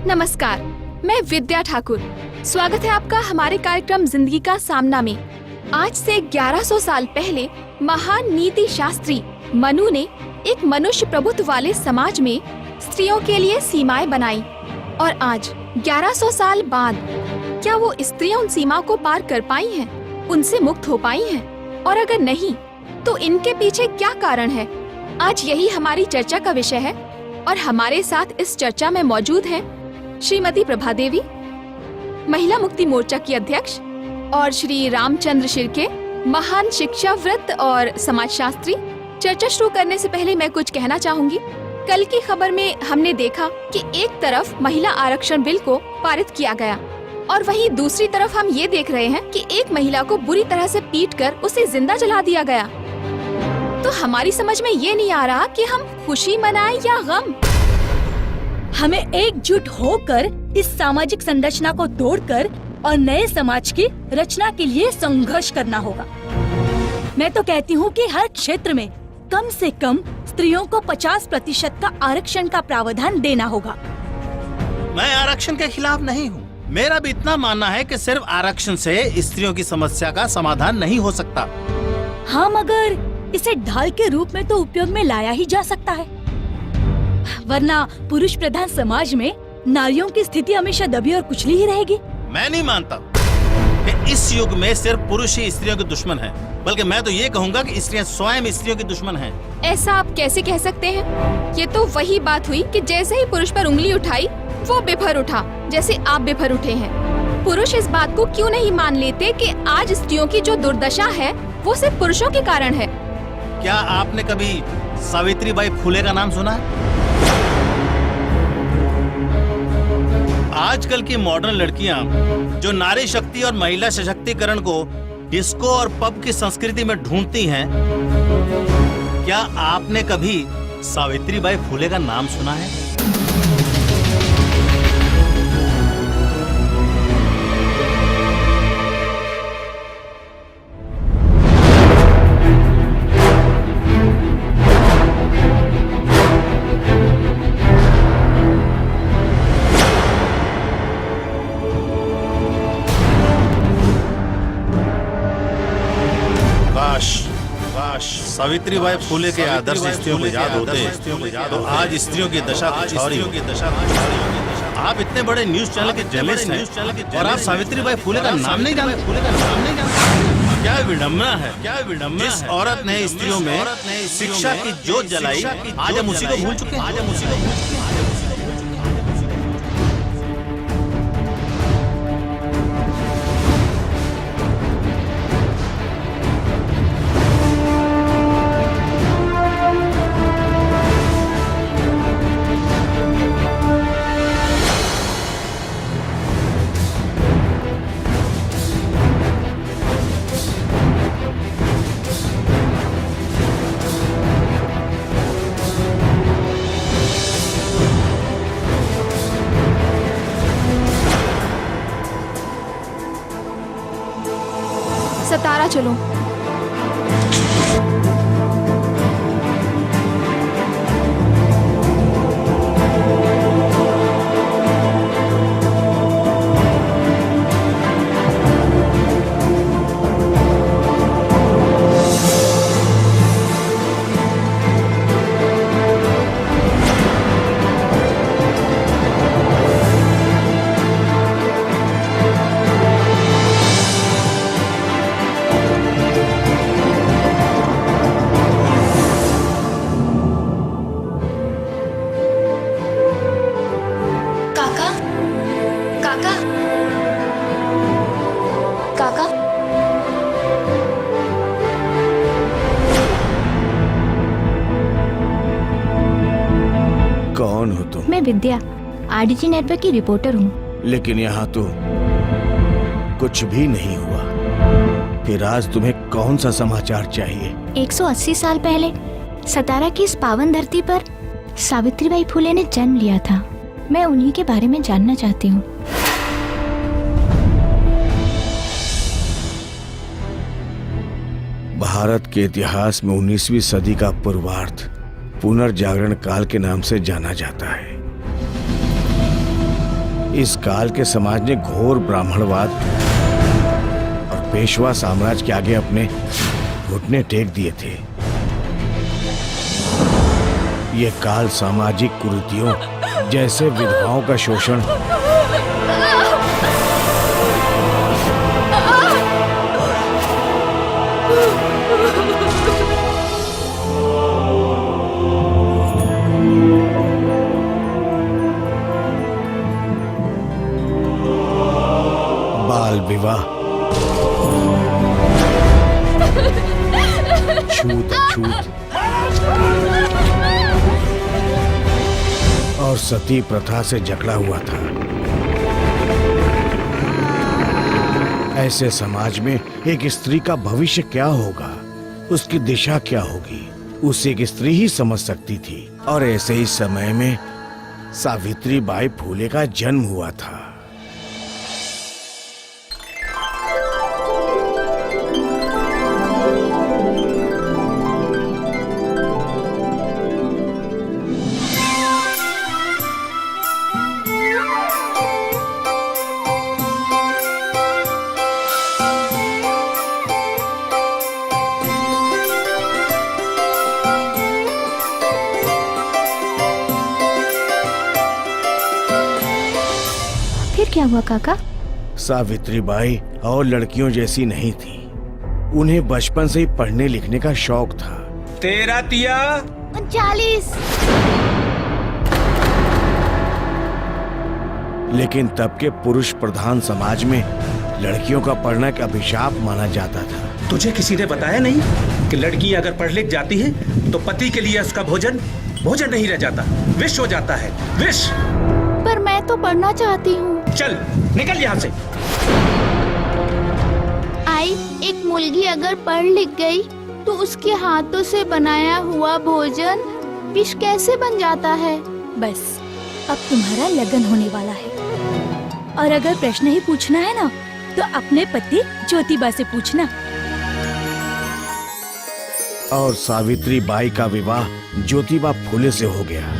नमस्कार, मैं विद्या ठाकुर। स्वागत है आपका हमारे कार्यक्रम जिंदगी का सामना में। आज से 1100 साल पहले महान नीति शास्त्री मनु ने एक मनुष्य प्रभुत्व वाले समाज में स्त्रियों के लिए सीमाएं बनाई और आज 1100 साल बाद क्या वो स्त्रियां उन सीमाओं को पार कर पाई हैं, उनसे मुक्त हो पाई हैं? और अगर नहीं तो इनके पीछे क्या कारण है? आज यही हमारी चर्चा का विषय है और हमारे साथ इस चर्चा में मौजूद हैं श्रीमती प्रभा देवी, महिला मुक्ति मोर्चा की अध्यक्ष, और श्री रामचंद्र शिर्के, महान शिक्षाविद और समाजशास्त्री। चर्चा शुरू करने से पहले मैं कुछ कहना चाहूंगी। कल की खबर में हमने देखा कि एक तरफ महिला आरक्षण बिल को पारित किया गया और वहीं दूसरी तरफ हम ये देख रहे हैं कि एक महिला को बुरी तरह से पीटकर उसे जिंदा जला दिया गया। तो हमारी समझ में ये नहीं आ रहा कि हम खुशी मनाएं या गम। हमें एकजुट होकर इस सामाजिक संरचना को तोड़कर और नए समाज की रचना के लिए संघर्ष करना होगा। मैं तो कहती हूँ कि हर क्षेत्र में कम से कम स्त्रियों को 50% का आरक्षण का प्रावधान देना होगा। मैं आरक्षण के खिलाफ नहीं हूँ। मेरा भी इतना मानना है कि सिर्फ आरक्षण से स्त्रियों की समस्या का समाधान नहीं हो सकता। हाँ, मगर इसे ढाल के रूप में तो उपयोग में लाया ही जा सकता है, वरना पुरुष प्रधान समाज में नारियों की स्थिति हमेशा दबी और कुचली ही रहेगी। मैं नहीं मानता कि इस युग में सिर्फ पुरुष ही स्त्रियों के दुश्मन हैं, बल्कि मैं तो ये कहूँगा कि स्त्रियां स्वयं स्त्रियों की दुश्मन हैं। ऐसा आप कैसे कह सकते हैं? ये तो वही बात हुई कि जैसे ही पुरुष पर उंगली उठाई वो बिफर उठा, जैसे आप बिफर उठे हैं। पुरुष इस बात को क्यों नहीं मान लेते कि आज स्त्रियों की जो दुर्दशा है वो सिर्फ पुरुषों के कारण है? क्या आपने कभी सावित्रीबाई फुले का नाम सुना है? आजकल की मॉडर्न लड़कियां जो नारी शक्ति और महिला सशक्तिकरण को डिस्को और पब की संस्कृति में ढूंढती हैं, क्या आपने कभी सावित्रीबाई फुले का नाम सुना है? सावित्रीबाई फुले के आदर्श स्त्रियों को याद होते तो आज स्त्रियों की दशा कुछ और ही होगी। आप इतने बड़े न्यूज चैनल के जर्नलिस्ट हैं और आप सावित्रीबाई फुले का नाम नहीं जानते। क्या विडम्बना है, क्या विडम्बना। जिस औरत ने स्त्रियों में शिक्षा की जोत जलाई, आज हम उसी को भूल चुके हैं। सतारा चलो। मैं विद्या, आरडीजी नेटवर्क की रिपोर्टर हूँ। लेकिन यहाँ तो कुछ भी नहीं हुआ। फिर आज तुम्हें कौन सा समाचार चाहिए? 180 साल पहले सतारा की इस पावन धरती पर सावित्रीबाई फुले ने जन्म लिया था। मैं उन्हीं के बारे में जानना चाहती हूँ। भारत के इतिहास में 19वीं सदी का पूर्वार्ध पुनर्जागरण काल के नाम से जाना जाता है। इस काल के समाज ने घोर ब्राह्मणवाद और पेशवा साम्राज्य के आगे अपने घुटने टेक दिए थे। ये काल सामाजिक कुरीतियों जैसे विधवाओं का शोषण, बाल विवाह, छूत अछूत और सती प्रथा से जकड़ा हुआ था। ऐसे समाज में एक स्त्री का भविष्य क्या होगा, उसकी दिशा क्या होगी, उसे एक स्त्री ही समझ सकती थी। और ऐसे ही समय में सावित्रीबाई फुले का जन्म हुआ था। क्या हुआ काका? सावित्रीबाई और लड़कियों जैसी नहीं थी। उन्हें बचपन से ही पढ़ने लिखने का शौक था। 13 तिया 39। लेकिन तब के पुरुष प्रधान समाज में लड़कियों का पढ़ना एक अभिशाप माना जाता था। तुझे किसी ने बताया नहीं कि लड़की अगर पढ़ लिख जाती है तो पति के लिए उसका भोजन नहीं रह जाता, विष हो जाता है, विष। पर मैं तो पढ़ना चाहती हूँ। चल निकल यहाँ से। आई, एक मुलगी अगर पढ़ लिख गई तो उसके हाथों से बनाया हुआ भोजन विष कैसे बन जाता है? बस अब तुम्हारा लगन होने वाला है। और अगर प्रश्न ही पूछना है ना तो अपने पति ज्योतिबा से पूछना। और सावित्रीबाई का विवाह ज्योतिबा फुले से हो गया।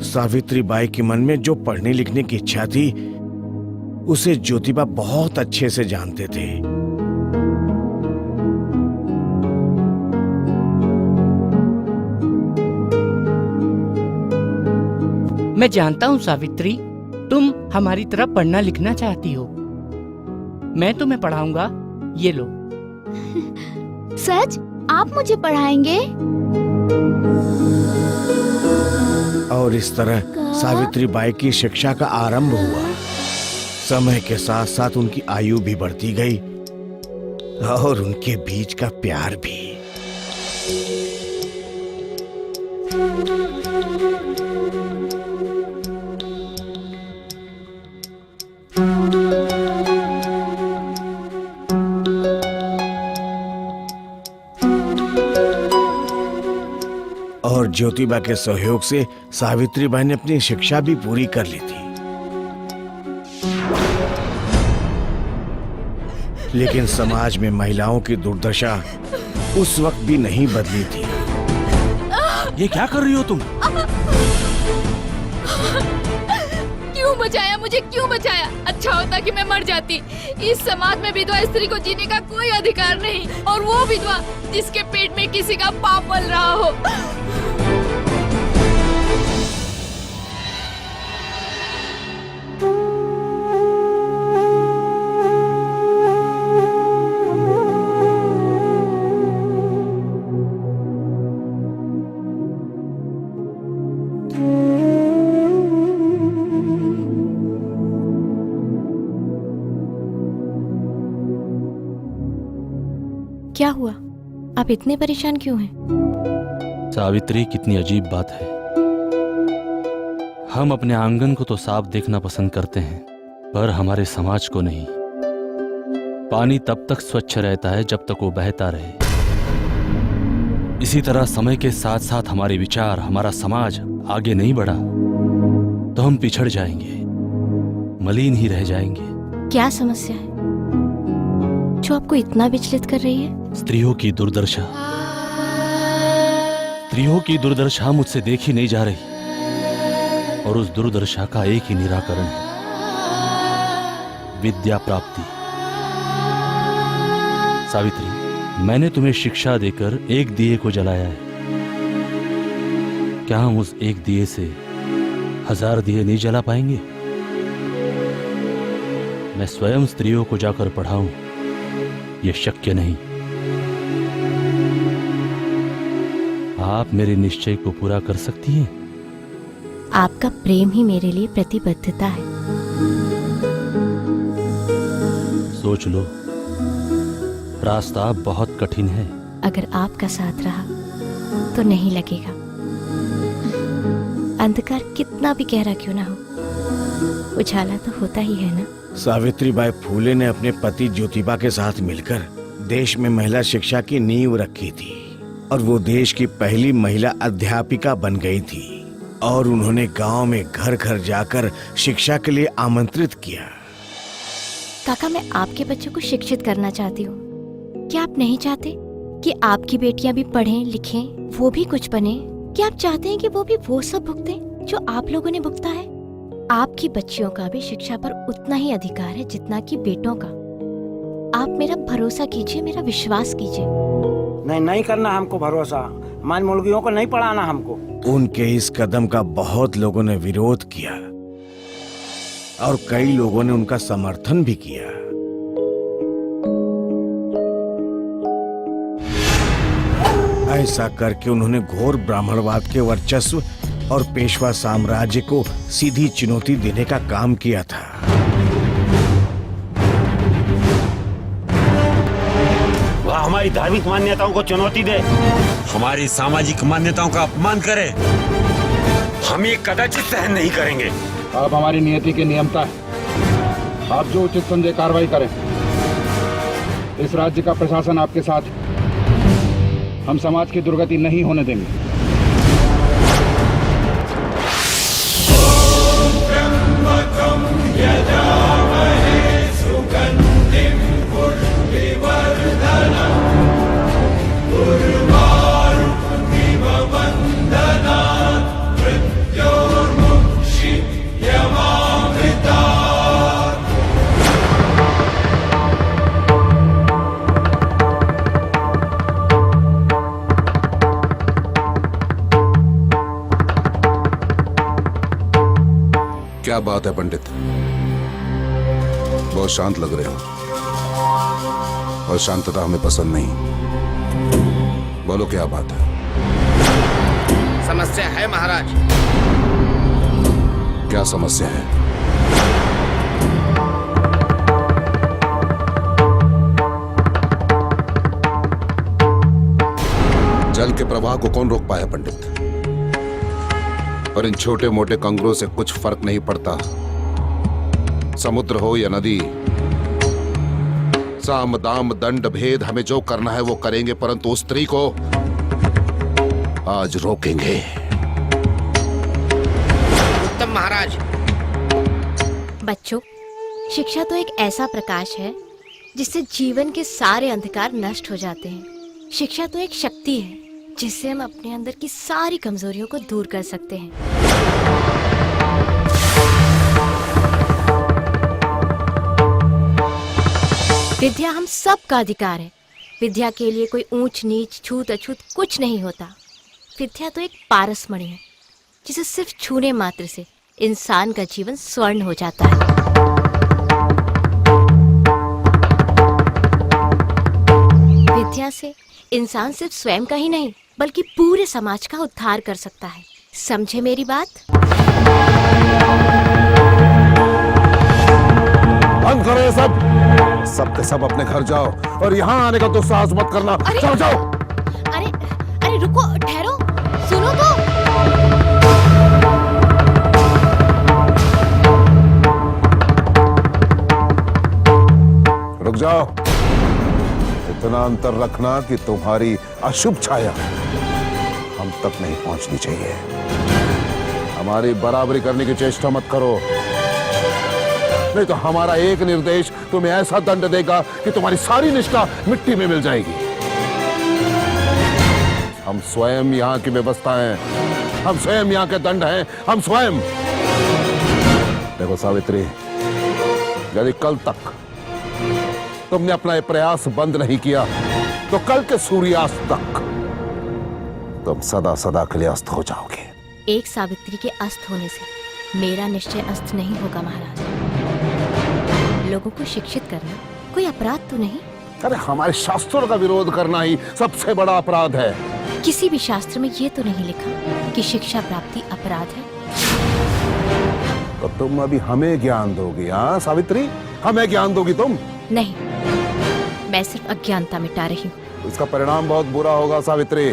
सावित्रीबाई के मन में जो पढ़ने लिखने की इच्छा थी उसे ज्योतिबा बहुत अच्छे से जानते थे। मैं जानता हूँ सावित्री, तुम हमारी तरह पढ़ना लिखना चाहती हो। मैं तुम्हें पढ़ाऊंगा, ये लो। सच? आप मुझे पढ़ाएंगे? और इस तरह सावित्रीबाई की शिक्षा का आरंभ हुआ। समय के साथ साथ उनकी आयु भी बढ़ती गई और उनके बीच का प्यार भी। और ज्योतिबा के सहयोग से सावित्रीबाई ने अपनी शिक्षा भी पूरी कर ली थी। लेकिन समाज में महिलाओं की दुर्दशा उस वक्त भी नहीं बदली थी। ये क्या कर रही हो तुम? क्यों बचाया मुझे, क्यों बचाया? अच्छा होता कि मैं मर जाती। इस समाज में विधवा स्त्री को जीने का कोई अधिकार नहीं, और वो विधवा जिसके पेट में किसी का पाप पल रहा हो। आप इतने परेशान क्यों हैं? सावित्री, कितनी अजीब बात है। हम अपने आंगन को तो साफ देखना पसंद करते हैं, पर हमारे समाज को नहीं। पानी तब तक स्वच्छ रहता है जब तक वो बहता रहे। इसी तरह समय के साथ साथ हमारे विचार, हमारा समाज आगे नहीं बढ़ा तो हम पिछड़ जाएंगे, मलिन ही रह जाएंगे। क्या समस्या है जो आपको इतना विचलित कर रही है? स्त्रियों की दुर्दशा। स्त्रियों की दुर्दशा मुझसे देखी नहीं जा रही, और उस दुर्दशा का एक ही निराकरण है, विद्या प्राप्ति। सावित्री, मैंने तुम्हें शिक्षा देकर एक दिए को जलाया है। क्या हम उस एक दिए से 1000 दिए नहीं जला पाएंगे? मैं स्वयं स्त्रियों को जाकर पढ़ाऊं, यह शक्य नहीं। आप मेरे निश्चय को पूरा कर सकती हैं? आपका प्रेम ही मेरे लिए प्रतिबद्धता है। सोच लो, रास्ता बहुत कठिन है। अगर आपका साथ रहा तो नहीं लगेगा। अंधकार कितना भी गहरा क्यों ना हो, उजाला तो होता ही है ना। सावित्रीबाई फूले ने अपने पति ज्योतिबा के साथ मिलकर देश में महिला शिक्षा की नींव रखी थी, और वो देश की पहली महिला अध्यापिका बन गई थी। और उन्होंने गांव में घर घर जाकर शिक्षा के लिए आमंत्रित किया। काका, मैं आपके बच्चों को शिक्षित करना चाहती हूँ। क्या आप नहीं चाहते कि आपकी बेटियां भी पढ़ें लिखें, वो भी कुछ बने? क्या आप चाहते हैं कि वो भी वो सब भुगतें जो आप लोगों ने भुगता है? आपकी बच्चियों का भी शिक्षा पर उतना ही अधिकार है जितना कि बेटों का। आप मेरा भरोसा कीजिए, मेरा विश्वास कीजिए। नहीं करना हमको भरोसा। हमारी मुर्गियों को नहीं पढ़ाना हमको। उनके इस कदम का बहुत लोगों ने विरोध किया, और कई लोगों ने उनका समर्थन भी किया। ऐसा करके उन्होंने घोर ब्राह्मणवाद के वर्चस्व और पेशवा साम्राज्य को सीधी चुनौती देने का काम किया था। वह हमारी धार्मिक मान्यताओं को चुनौती दे, हमारी सामाजिक मान्यताओं का अपमान करे, हम ये कदाचित सहन नहीं करेंगे। आप हमारी नियति के नियमता है। आप जो उचित समझे कार्रवाई करें। इस राज्य का प्रशासन आपके साथ है। हम समाज की दुर्गति नहीं होने देंगे। क्या बात है पंडित? बहुत शांत लग रहे हो, और शांतता हमें पसंद नहीं। बोलो क्या बात है? समस्या है महाराज। क्या समस्या है? जल के प्रवाह को कौन रोक पाया पंडित? और इन छोटे मोटे कंगरों से कुछ फर्क नहीं पड़ता। समुद्र हो या नदी, साम दाम दंड भेद, हमें जो करना है वो करेंगे, परंतु उस स्त्री को आज रोकेंगे। उत्तम महाराज। बच्चों, शिक्षा तो एक ऐसा प्रकाश है जिससे जीवन के सारे अंधकार नष्ट हो जाते हैं। शिक्षा तो एक शक्ति है जिससे हम अपने अंदर की सारी कमजोरियों को दूर कर सकते हैं। विद्या हम सब का अधिकार है। विद्या के लिए कोई ऊंच नीच छूत अछूत कुछ नहीं होता। विद्या तो एक पारसमणि है जिसे सिर्फ छूने मात्र से इंसान का जीवन स्वर्ण हो जाता है। विद्या से इंसान सिर्फ स्वयं का ही नहीं बल्कि पूरे समाज का उद्धार कर सकता है। समझे मेरी बात? बंद करो ये सब। सब के सब अपने घर जाओ, और यहाँ आने का दुस्साहस मत करना। जाओ जाओ। अरे रुको, ठहरो, सुनो तो। रुक जाओ। इतना अंतर रखना कि तुम्हारी अशुभ छाया हम तक नहीं पहुंचनी चाहिए। हमारी बराबरी करने की चेष्टा मत करो, नहीं तो हमारा एक निर्देश तुम्हें ऐसा दंड देगा कि तुम्हारी सारी निष्ठा मिट्टी में मिल जाएगी। हम स्वयं यहाँ की व्यवस्था हैं, हम स्वयं यहाँ के दंड हैं, हम स्वयं। देखो सावित्री, यदि कल तक तुमने अपना ये प्रयास बंद नहीं किया तो कल के सूर्यास्त तक तुम सदा सदा के लिए अस्त हो जाओगे। एक सावित्री के अस्त होने से मेरा निश्चय अस्त नहीं होगा महाराज। लोगों को शिक्षित करना कोई अपराध तो नहीं। अरे हमारे शास्त्रों का विरोध करना ही सबसे बड़ा अपराध है। किसी भी शास्त्र में ये तो नहीं लिखा कि शिक्षा प्राप्ति अपराध है। तो तुम अभी हमें ज्ञान दोगी? हाँ सावित्री, हमें ज्ञान दोगी तुम? नहीं, मैं सिर्फ अज्ञानता मिटा रही हूँ। इसका परिणाम बहुत बुरा होगा सावित्री।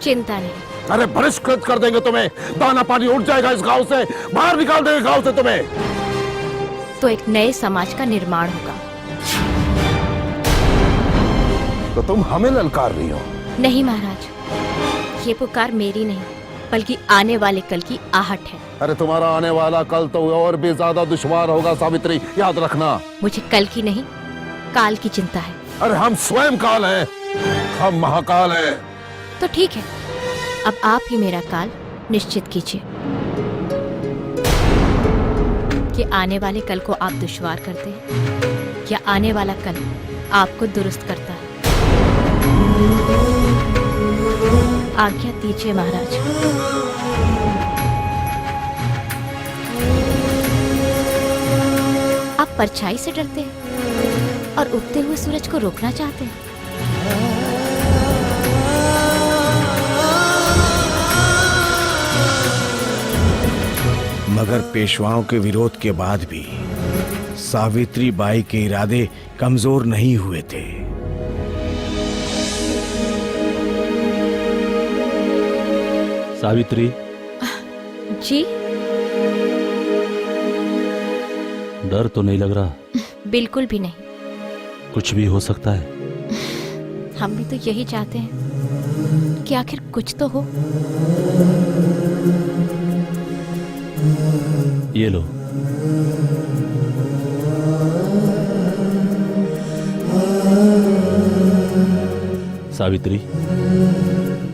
चिंता नहीं। अरे बहिष्कृत कर देंगे तुम्हें, दाना पानी उठ जाएगा इस गांव से, बाहर निकाल देंगे गांव से तुम्हें। तो एक नए समाज का निर्माण होगा। तो तुम हमें ललकार रही हो? नहीं महाराज, ये पुकार मेरी नहीं बल्कि आने वाले कल की आहट है। अरे तुम्हारा आने वाला कल तो और भी ज्यादा दुश्वार होगा सावित्री, याद रखना। मुझे कल की नहीं, काल की चिंता है। अरे हम स्वयं काल हैं, हम महाकाल हैं। तो ठीक है, अब आप ही मेरा काल निश्चित कीजिए कि आने वाले कल को आप दुश्वार करते हैं या आने वाला कल आपको दुरुस्त करता है। आज्ञा दीजिए महाराज। आप परछाई से डरते हैं और उगते हुए सूरज को रोकना चाहते हैं। मगर पेशवाओं के विरोध के बाद भी सावित्री बाई के इरादे कमजोर नहीं हुए थे। सावित्री जी? डर तो नहीं लग रहा? बिल्कुल भी नहीं। कुछ भी हो सकता है। हम भी तो यही चाहते हैं कि आखिर कुछ तो हो। ये लो। सावित्री,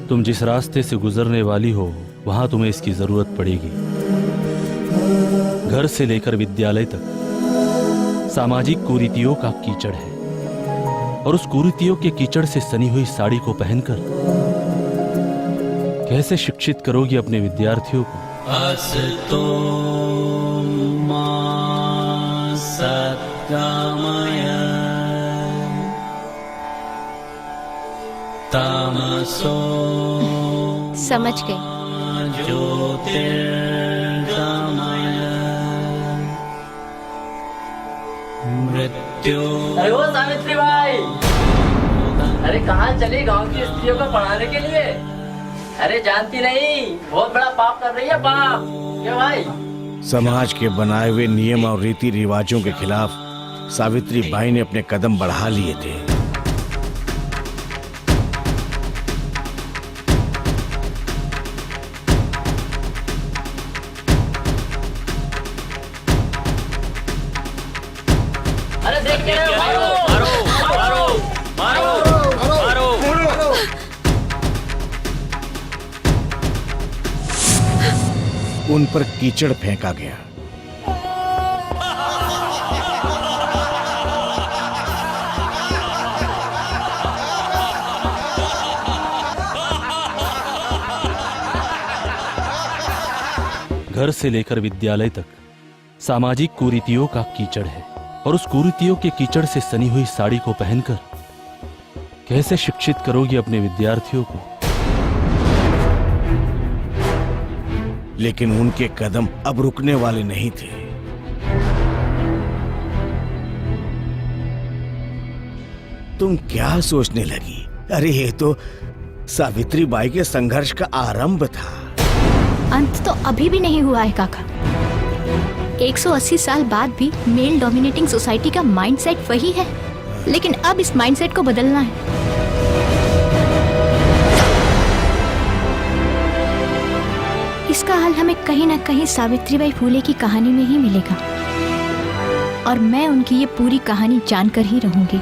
तुम जिस रास्ते से गुजरने वाली हो वहां तुम्हें इसकी जरूरत पड़ेगी। घर से लेकर विद्यालय तक सामाजिक कुरीतियों का कीचड़ है और उस कुरीतियों के कीचड़ से सनी हुई साड़ी को पहनकर कैसे शिक्षित करोगी अपने विद्यार्थियों को? असतो मा सद्गमय तमसो समझ गई। ज्योतिर्गमय। मृत्यु। अरे वो सावित्री भाई, अरे कहाँ चली गांव की स्त्रियों को पढ़ाने के लिए? अरे जानती नहीं, बहुत बड़ा पाप कर रही है, पाप। क्यों भाई? समाज के बनाए हुए नियम और रीति रिवाजों के खिलाफ सावित्री बाई ने अपने कदम बढ़ा लिए थे। अरे देख के मारो मारो मारो मारो मारो मारो। उन पर कीचड़ फेंका गया। घर से लेकर विद्यालय तक सामाजिक कुरीतियों का कीचड़ है और उस कुरीतियों के कीचड़ से सनी हुई साड़ी को पहनकर कैसे शिक्षित करोगी अपने विद्यार्थियों को? लेकिन उनके कदम अब रुकने वाले नहीं थे। तुम क्या सोचने लगी? अरे ये तो सावित्री बाई के संघर्ष का आरंभ था। अंत तो अभी भी नहीं हुआ है काका। 180 साल बाद भी मेल डोमिनेटिंग सोसाइटी का माइंडसेट वही है, लेकिन अब इस माइंडसेट को बदलना है। इसका हल हमें कहीं ना कहीं सावित्रीबाई फुले की कहानी में ही मिलेगा और मैं उनकी ये पूरी कहानी जानकर ही रहूंगी।